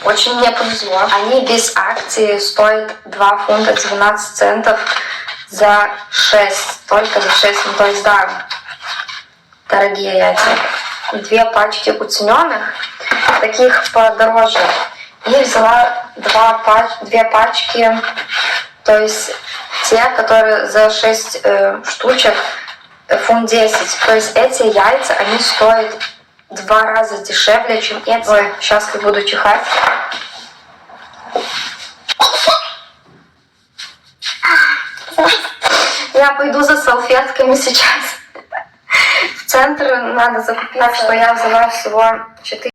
Очень мне повезло. Они без акции стоят 2 фунта 12 центов за 6. Только за 6. Ну, то есть, да, дорогие яйца. 2 пачки уцененных, таких подороже. И взяла 2 пачки, то есть те, которые за 6 штучек фунт 10. То есть эти яйца, они стоят 2 раза дешевле, чем эти. Ой, сейчас я буду чихать. Я пойду за салфетками сейчас. В центр надо закупить, так что я взяла всего 4